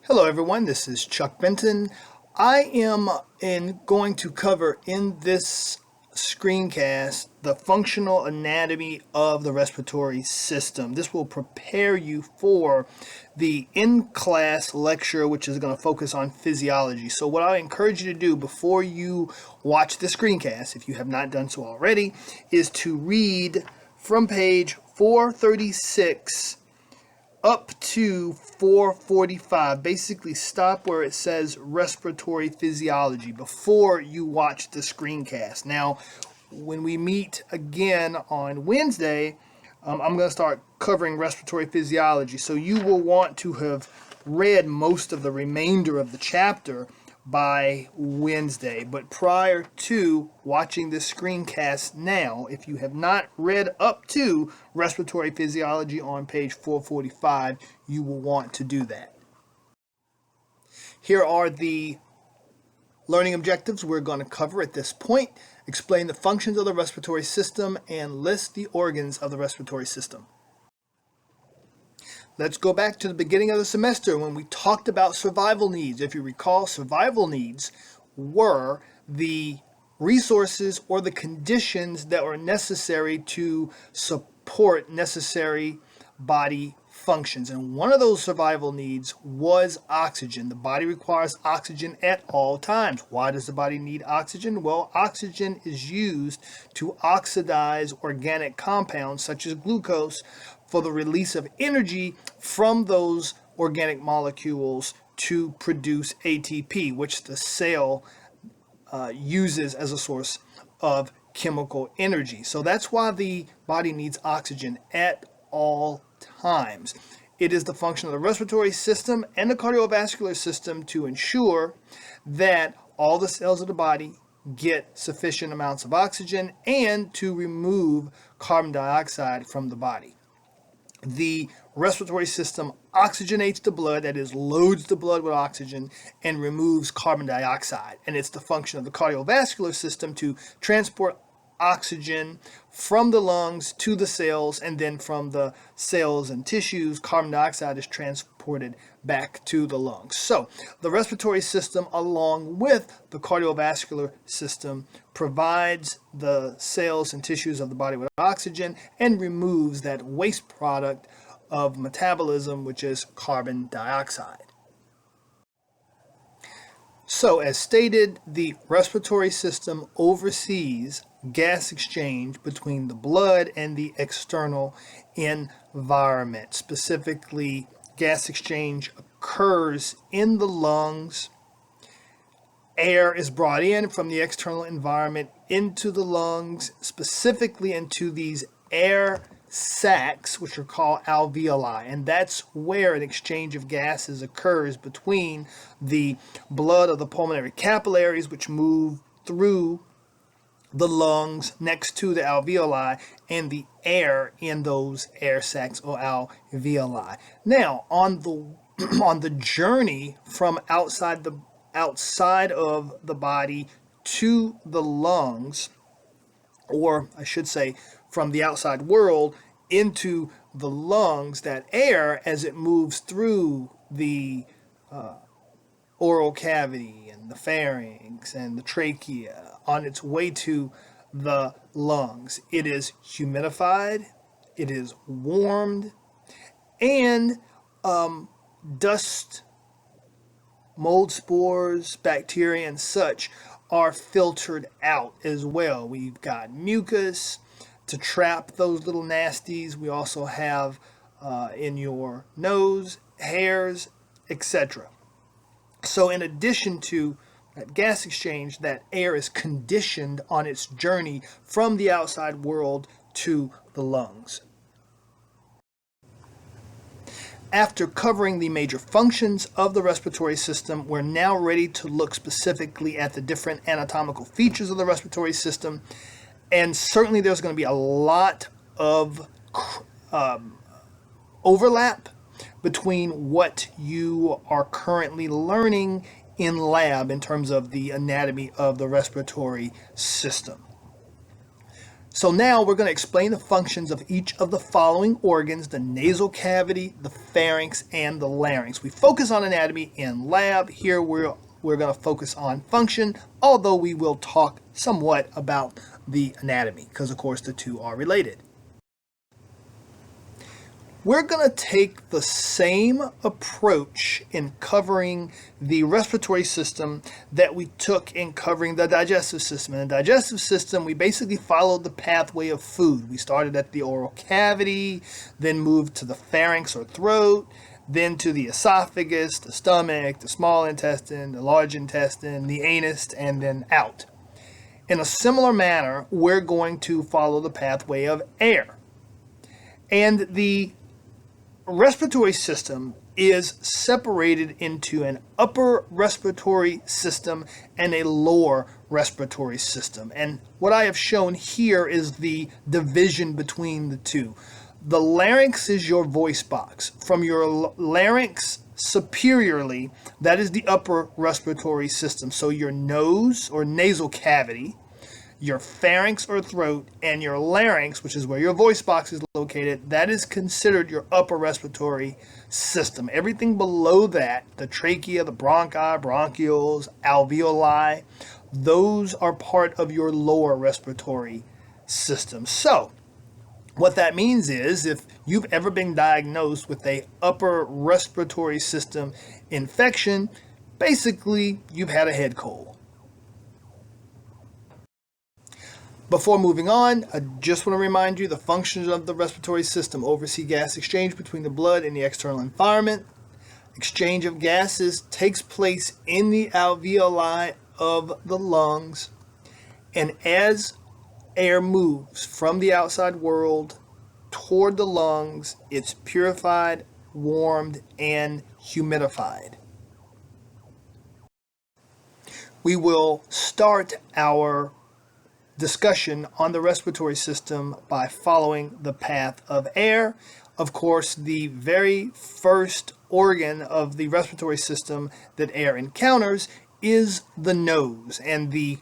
Hello everyone, this is Chuck Benton. I am going to cover in this screencast the functional anatomy of the respiratory system. This will prepare you for the in-class lecture, which is going to focus on physiology. So what I encourage you to do before you watch the screencast, if you have not done so already, is to read from page 436 up to 445. Basically stop where it says respiratory physiology before you watch the screencast. Now, when we meet again on Wednesday, I'm going to start covering respiratory physiology. So you will want to have read most of the remainder of the chapter by Wednesday. But prior to watching this screencast now, if you have not read up to respiratory physiology on page 445, you will want to do that. Here are the learning objectives we're going to cover at this point. Explain the functions of the respiratory system and list the organs of the respiratory system. Let's go back to the beginning of the semester when we talked about survival needs. If you recall, survival needs were the resources or the conditions that were necessary to support necessary body functions. And one of those survival needs was oxygen. The body requires oxygen at all times. Why does the body need oxygen? Well, oxygen is used to oxidize organic compounds such as glucose for the release of energy from those organic molecules to produce ATP, which the cell uses as a source of chemical energy. So that's why the body needs oxygen at all times. It is the function of the respiratory system and the cardiovascular system to ensure that all the cells of the body get sufficient amounts of oxygen and to remove carbon dioxide from the body. The respiratory system oxygenates the blood, that is, loads the blood with oxygen and removes carbon dioxide. And it's the function of the cardiovascular system to transport oxygen from the lungs to the cells, and then from the cells and tissues, carbon dioxide is transported back to the lungs. So the respiratory system, along with the cardiovascular system, provides the cells and tissues of the body with oxygen and removes that waste product of metabolism, which is carbon dioxide. So, as stated, the respiratory system oversees gas exchange between the blood and the external environment. Specifically, gas exchange occurs in the lungs. Air is brought in from the external environment into the lungs, specifically into these air sacs, which are called alveoli, and that's where an exchange of gases occurs between the blood of the pulmonary capillaries, which move through the lungs next to the alveoli, and the air in those air sacs or alveoli. Now, on the journey from outside of the body to the lungs, or I should say from the outside world into the lungs, that air, as it moves through the oral cavity and the pharynx and the trachea on its way to the lungs, it is humidified, it is warmed, and dust, mold spores, bacteria, and such are filtered out as well. We've got mucus to trap those little nasties. We also have in your nose, hairs, etc. So in addition to that gas exchange, that air is conditioned on its journey from the outside world to the lungs. After covering the major functions of the respiratory system, we're now ready to look specifically at the different anatomical features of the respiratory system. And certainly there's going to be a lot of overlap between what you are currently learning in lab in terms of the anatomy of the respiratory system. So now we're going to explain the functions of each of the following organs: the nasal cavity, the pharynx, and the larynx. We focus on anatomy in lab. Here we're going to focus on function, although we will talk somewhat about the anatomy because, of course, the two are related. We're going to take the same approach in covering the respiratory system that we took in covering the digestive system. In the digestive system, we basically followed the pathway of food. We started at the oral cavity, then moved to the pharynx or throat, then to the esophagus, the stomach, the small intestine, the large intestine, the anus, and then out. In a similar manner, we're going to follow the pathway of air. And the respiratory system is separated into an upper respiratory system and a lower respiratory system. And what I have shown here is the division between the two. The larynx is your voice box. From your larynx superiorly, that is the upper respiratory system. So your nose or nasal cavity, your pharynx or throat, and your larynx, which is where your voice box is located, that is considered your upper respiratory system. Everything below that, the trachea, the bronchi, bronchioles, alveoli, those are part of your lower respiratory system. So what that means is if you've ever been diagnosed with a upper respiratory system infection, basically you've had a head cold. Before moving on, I just want to remind you the functions of the respiratory system: oversee gas exchange between the blood and the external environment. Exchange of gases takes place in the alveoli of the lungs, and as air moves from the outside world toward the lungs, it's purified, warmed, and humidified. We will start our discussion on the respiratory system by following the path of air. Of course, the very first organ of the respiratory system that air encounters is the nose, and the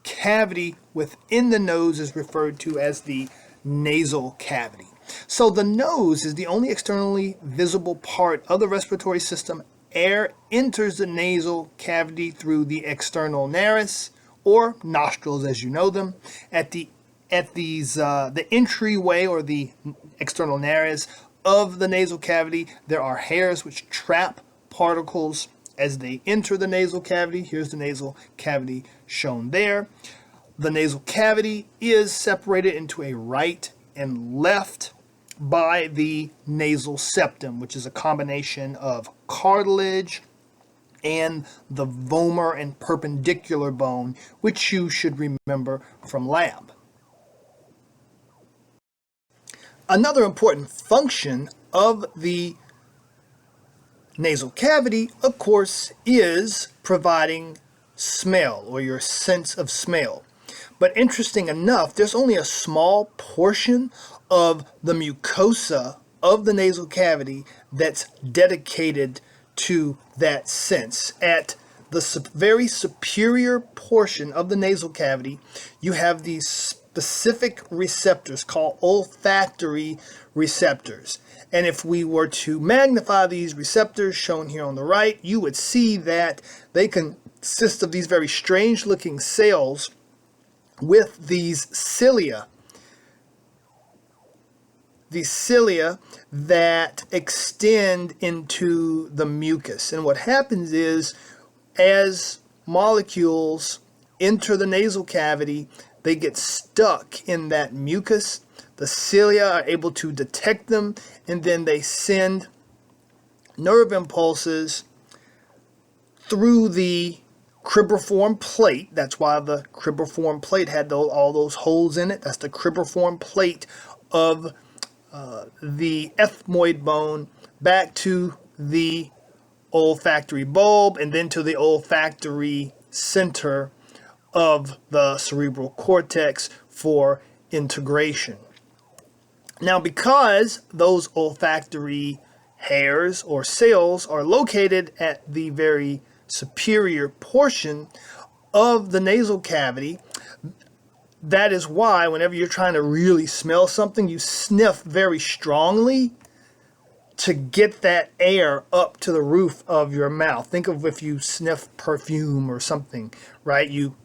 cavity within the nose is referred to as the nasal cavity. So the nose is the only externally visible part of the respiratory system. Air enters the nasal cavity through the external nares, or nostrils as you know them. The entryway or the external nares of the nasal cavity, there are hairs which trap particles as they enter the nasal cavity. Here's the nasal cavity shown there. The nasal cavity is separated into a right and left by the nasal septum, which is a combination of cartilage and the vomer and perpendicular bone, which you should remember from lab. Another important function of the nasal cavity, of course, is providing smell or your sense of smell. But interesting enough, there's only a small portion of the mucosa of the nasal cavity that's dedicated to that sense. At the very superior portion of the nasal cavity, you have these specific receptors called olfactory receptors. And if we were to magnify these receptors shown here on the right, you would see that they consist of these very strange looking cells with these cilia that extend into the mucus. And what happens is, as molecules enter the nasal cavity, they get stuck in that mucus. The cilia are able to detect them, and then they send nerve impulses through the cribriform plate. That's why the cribriform plate had all those holes in it. That's the cribriform plate of the ethmoid bone back to the olfactory bulb and then to the olfactory center of the cerebral cortex for integration. Now, because those olfactory hairs or cells are located at the very superior portion of the nasal cavity, that is why whenever you're trying to really smell something, you sniff very strongly to get that air up to the roof of your mouth. Think of if you sniff perfume or something, right? You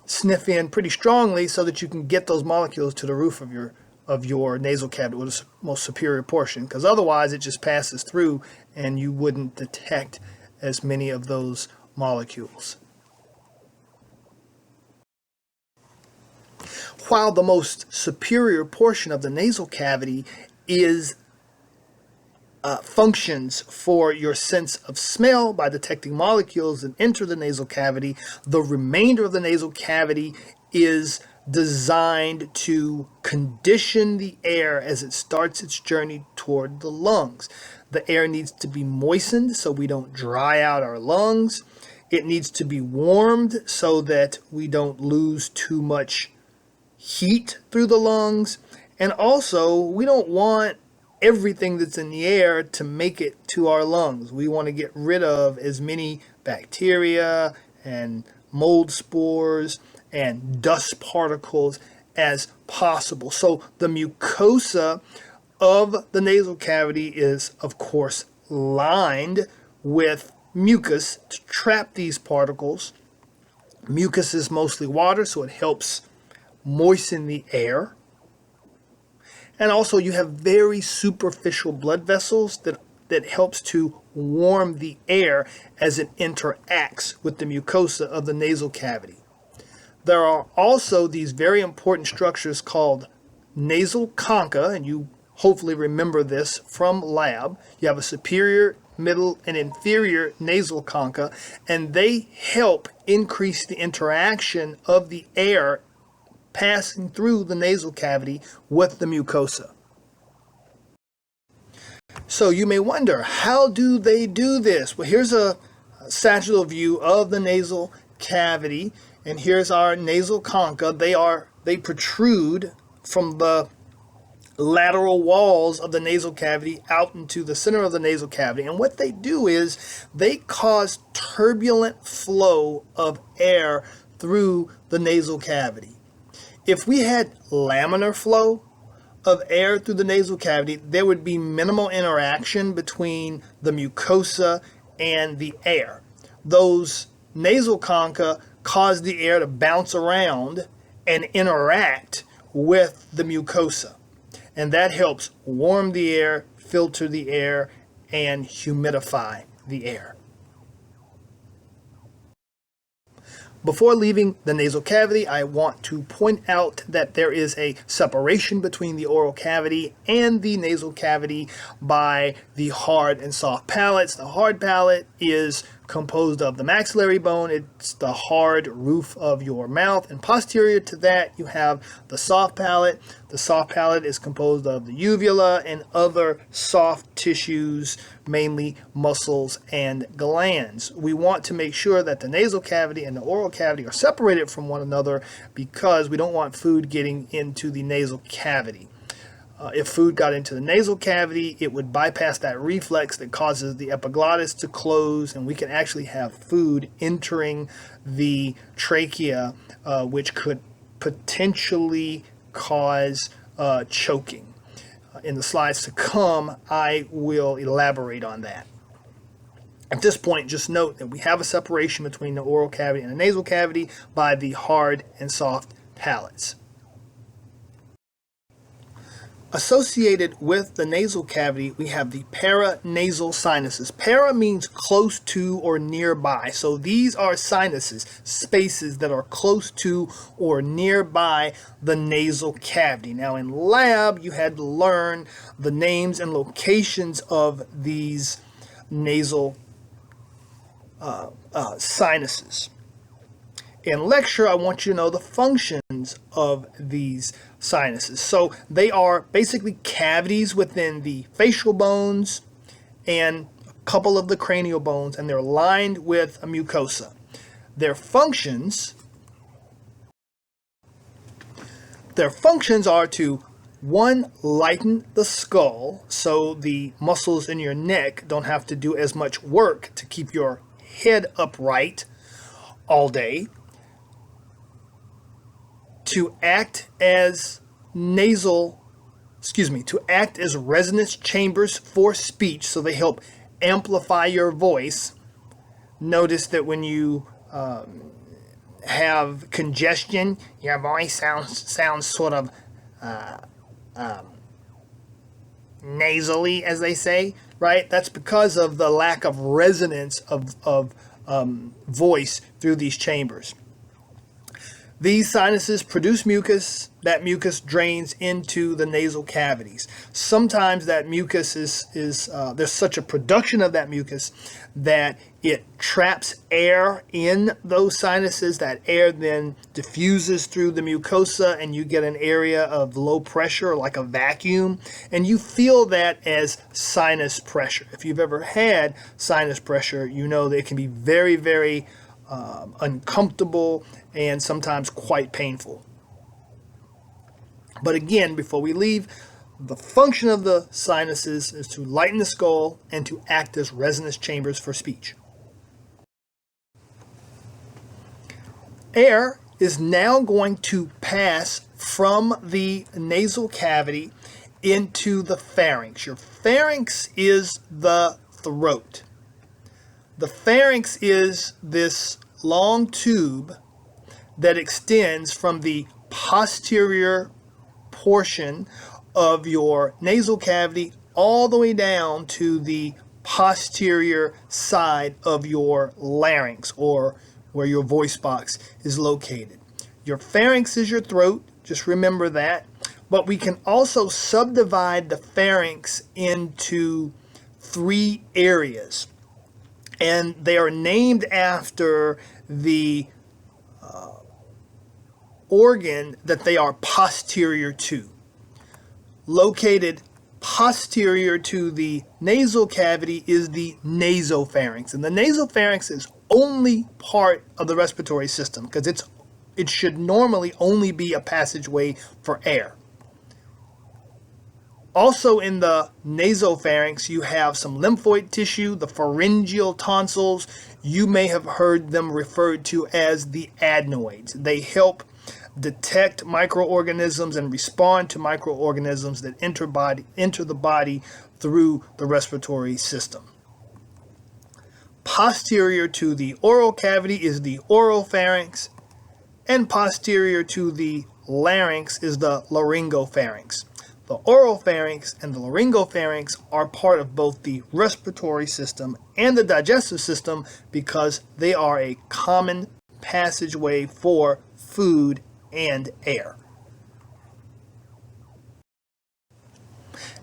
sniff in pretty strongly so that you can get those molecules to the roof of your nasal cavity, or the most superior portion, because otherwise it just passes through and you wouldn't detect as many of those molecules. While the most superior portion of the nasal cavity is functions for your sense of smell by detecting molecules that enter the nasal cavity, the remainder of the nasal cavity is designed to condition the air as it starts its journey toward the lungs. The air needs to be moistened so we don't dry out our lungs. It needs to be warmed so that we don't lose too much heat through the lungs. And also, we don't want everything that's in the air to make it to our lungs. We want to get rid of as many bacteria and mold spores and dust particles as possible. So the mucosa of the nasal cavity is, of course, lined with mucus to trap these particles. Mucus is mostly water, so it helps moisten the air. And also you have very superficial blood vessels that helps to warm the air as it interacts with the mucosa of the nasal cavity. There are also these very important structures called nasal concha, and you hopefully remember this from lab. You have a superior, middle, and inferior nasal concha, and they help increase the interaction of the air passing through the nasal cavity with the mucosa. So you may wonder, how do they do this? Well, here's a sagittal view of the nasal cavity, and here's our nasal concha. They protrude from the lateral walls of the nasal cavity out into the center of the nasal cavity. And what they do is they cause turbulent flow of air through the nasal cavity. If we had laminar flow of air through the nasal cavity, there would be minimal interaction between the mucosa and the air. Those nasal concha cause the air to bounce around and interact with the mucosa. And that helps warm the air, filter the air, and humidify the air. Before leaving the nasal cavity, I want to point out that there is a separation between the oral cavity and the nasal cavity by the hard and soft palates. The hard palate is composed of the maxillary bone. It's the hard roof of your mouth, and posterior to that you have the soft palate. The soft palate is composed of the uvula and other soft tissues, mainly muscles and glands. We want to make sure that the nasal cavity and the oral cavity are separated from one another because we don't want food getting into the nasal cavity. If food got into the nasal cavity, it would bypass that reflex that causes the epiglottis to close, and we can actually have food entering the trachea, which could potentially cause choking. In the slides to come, I will elaborate on that. At this point, just note that we have a separation between the oral cavity and the nasal cavity by the hard and soft palates. Associated with the nasal cavity, we have the paranasal sinuses. Para means close to or nearby. So these are sinuses, spaces that are close to or nearby the nasal cavity. Now in lab, you had to learn the names and locations of these nasal sinuses. In lecture, I want you to know the functions of these sinuses. So they are basically cavities within the facial bones and a couple of the cranial bones, and they're lined with a mucosa. Their functions are to, one, lighten the skull so the muscles in your neck don't have to do as much work to keep your head upright all day. to act as resonance chambers for speech, so they help amplify your voice. Notice that when you have congestion, your voice sounds sort of nasally, as they say, right? That's because of the lack of resonance of voice through these chambers. These sinuses produce mucus. That mucus drains into the nasal cavities. Sometimes that mucus there's such a production of that mucus that it traps air in those sinuses. That air then diffuses through the mucosa and you get an area of low pressure, like a vacuum, and you feel that as sinus pressure. If you've ever had sinus pressure, you know that it can be very, very uncomfortable and sometimes quite painful. But again, before we leave, the function of the sinuses is to lighten the skull and to act as resonance chambers for speech. Air is now going to pass from the nasal cavity into the pharynx. Your pharynx is the throat. The pharynx is this long tube that extends from the posterior portion of your nasal cavity all the way down to the posterior side of your larynx, or where your voice box is located. Your pharynx is your throat, just remember that. But we can also subdivide the pharynx into 3 areas. And they are named after the organ that they are posterior to. Located posterior to the nasal cavity is the nasopharynx. And the nasopharynx is only part of the respiratory system because it should normally only be a passageway for air. Also in the nasopharynx, you have some lymphoid tissue, the pharyngeal tonsils. You may have heard them referred to as the adenoids. They help detect microorganisms and respond to microorganisms that enter the body through the respiratory system. Posterior to the oral cavity is the oropharynx, and posterior to the larynx is the laryngopharynx. The oropharynx and the laryngopharynx are part of both the respiratory system and the digestive system because they are a common passageway for food and air.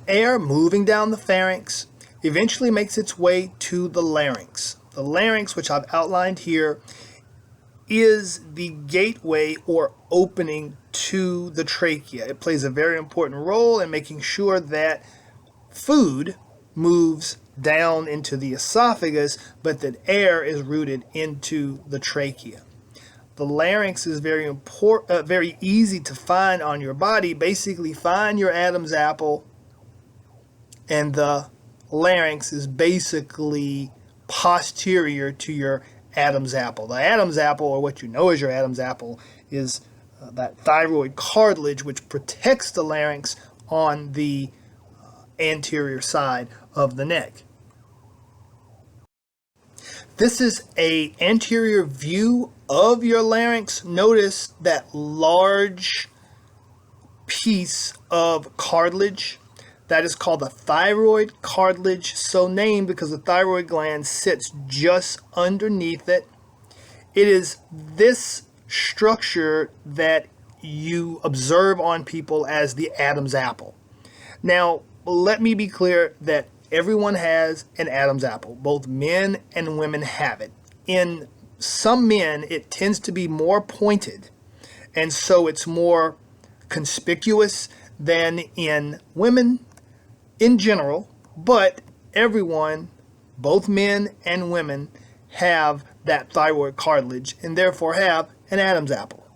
Air moving down the pharynx eventually makes its way to the larynx. The larynx, which I've outlined here, is the gateway or opening to the trachea. It plays a very important role in making sure that food moves down into the esophagus, but that air is routed into the trachea. The larynx is very easy to find on your body. Basically, find your Adam's apple, and the larynx is basically posterior to your Adam's apple. The Adam's apple, or what you know as your Adam's apple, is that thyroid cartilage which protects the larynx on the anterior side of the neck. This is an anterior view of your larynx. Notice that large piece of cartilage. That is called the thyroid cartilage, so named because the thyroid gland sits just underneath it. It is this structure that you observe on people as the Adam's apple. Now, let me be clear that everyone has an Adam's apple. Both men and women have it. In some men, it tends to be more pointed, and so it's more conspicuous than in women in general, but everyone, both men and women, have that thyroid cartilage and therefore have an Adam's apple.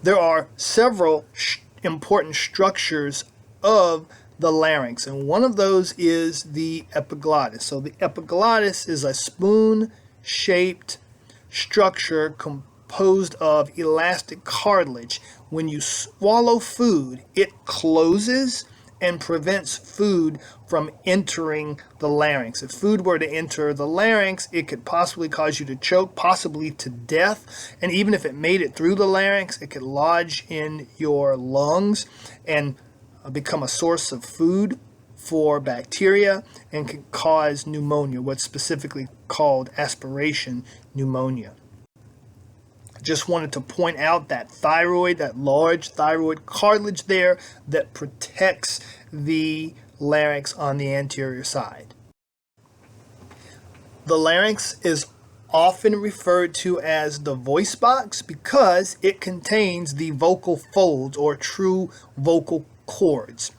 There are several important structures of the larynx, and one of those is the epiglottis. So the epiglottis is a spoon-shaped structure composed of elastic cartilage. When you swallow food, it closes and prevents food from entering the larynx. If food were to enter the larynx, it could possibly cause you to choke, possibly to death. And even if it made it through the larynx, it could lodge in your lungs and become a source of food for bacteria and can cause pneumonia, what's specifically called aspiration pneumonia. Just wanted to point out that thyroid, that large thyroid cartilage there that protects the larynx on the anterior side. The larynx is often referred to as the voice box because it contains the vocal folds or true vocal cords.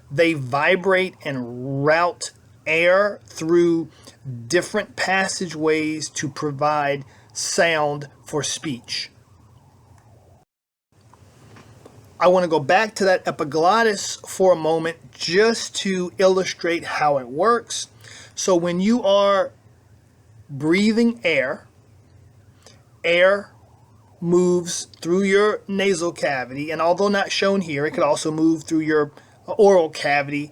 They vibrate and route air through different passageways to provide sound for speech. I want to go back to that epiglottis for a moment just to illustrate how it works. So when you are breathing air, air moves through your nasal cavity, and although not shown here, it could also move through your oral cavity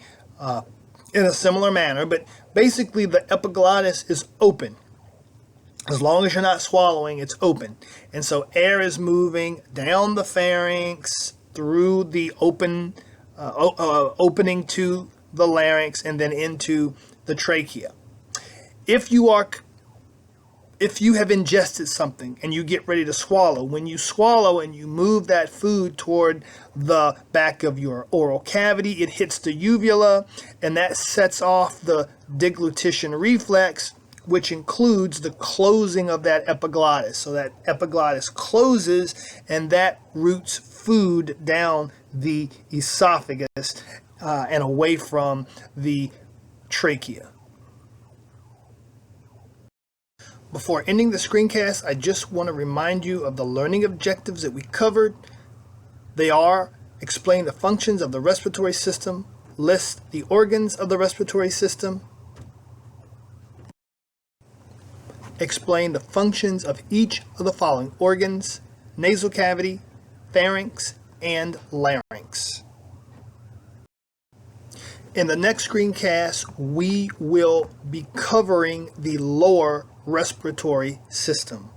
in a similar manner, but basically the epiglottis is open. As long as you're not swallowing, it's open. And so air is moving down the pharynx through the opening to the larynx and then into the trachea. If you have ingested something and you get ready to swallow, when you swallow and you move that food toward the back of your oral cavity, it hits the uvula and that sets off the deglutition reflex, which includes the closing of that epiglottis. So that epiglottis closes and that routes food down the esophagus and away from the trachea. Before ending the screencast, I just want to remind you of the learning objectives that we covered. They are: explain the functions of the respiratory system, list the organs of the respiratory system, explain the functions of each of the following organs: nasal cavity, pharynx, and larynx. In the next screencast, we will be covering the lower respiratory system.